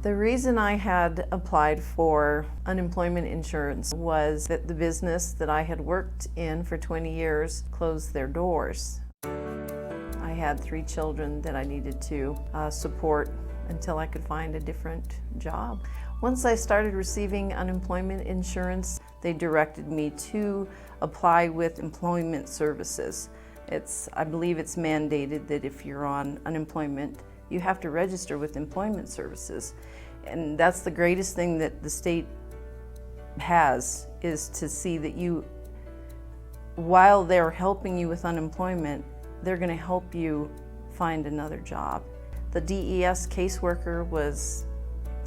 The reason I had applied for unemployment insurance was that the business that I had worked in for 20 years closed their doors. I had 3 children that I needed to support until I could find a different job. Once I started receiving unemployment insurance, they directed me to apply with employment services. I believe it's mandated that if you're on unemployment, you have to register with employment services. And that's the greatest thing that the state has, is to see that you, while they're helping you with unemployment, they're going to help you find another job. The DES caseworker was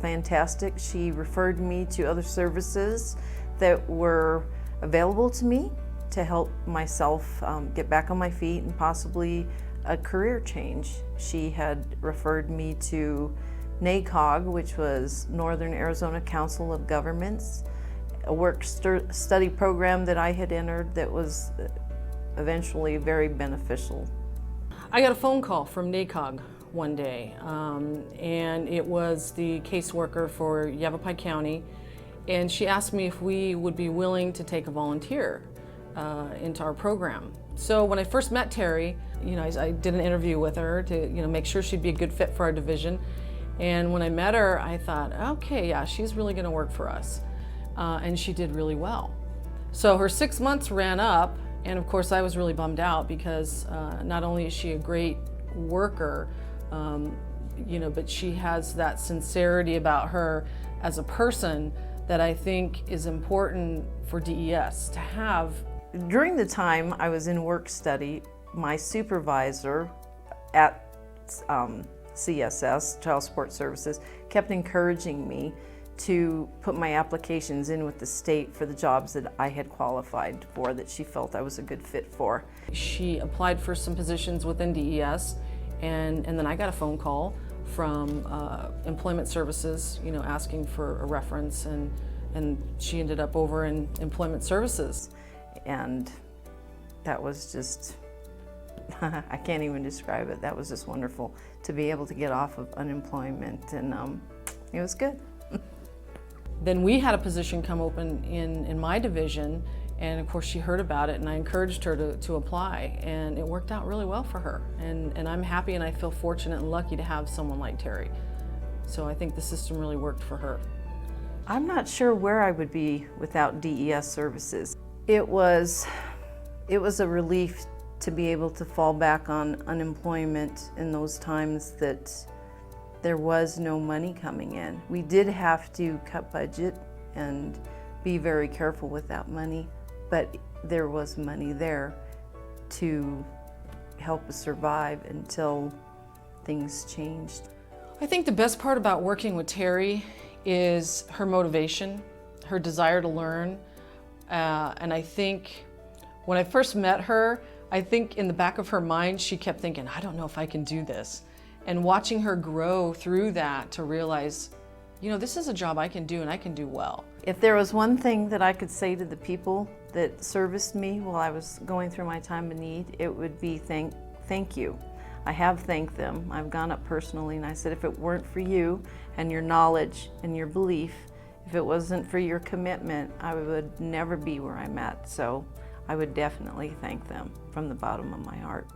fantastic. She referred me to other services that were available to me to help myself get back on my feet and possibly a career change. She had referred me to NACOG, which was Northern Arizona Council of Governments, a work-study program that I had entered that was eventually very beneficial. I got a phone call from NACOG one day, and it was the caseworker for Yavapai County, and she asked me if we would be willing to take a volunteer into our program. So when I first met Terry, I did an interview with her to make sure she'd be a good fit for our division. And when I met her, I thought, okay, yeah, she's really going to work for us. And she did really well. So her 6 months ran up, and of course I was really bummed out because not only is she a great worker, but she has that sincerity about her as a person that I think is important for DES to have. During the time I was in work study, my supervisor at CSS, Child Support Services, kept encouraging me to put my applications in with the state for the jobs that I had qualified for, that she felt I was a good fit for. She applied for some positions within DES, and then I got a phone call from Employment Services, asking for a reference, and she ended up over in Employment Services. And that was just, I can't even describe it. That was just wonderful to be able to get off of unemployment, and it was good. Then we had a position come open in my division, and of course she heard about it, and I encouraged her to apply, and it worked out really well for her. And I'm happy, and I feel fortunate and lucky to have someone like Terry. So I think the system really worked for her. I'm not sure where I would be without DES services. It was a relief to be able to fall back on unemployment in those times that there was no money coming in. We did have to cut budget and be very careful with that money, but there was money there to help us survive until things changed. I think the best part about working with Terry is her motivation, her desire to learn, and I think when I first met her, I think in the back of her mind she kept thinking, I don't know if I can do this. And watching her grow through that to realize, this is a job I can do and I can do well. If there was one thing that I could say to the people that serviced me while I was going through my time of need, it would be thank you. I have thanked them. I've gone up personally and I said, if it weren't for you and your knowledge and your belief, if it wasn't for your commitment, I would never be where I'm at. So I would definitely thank them from the bottom of my heart.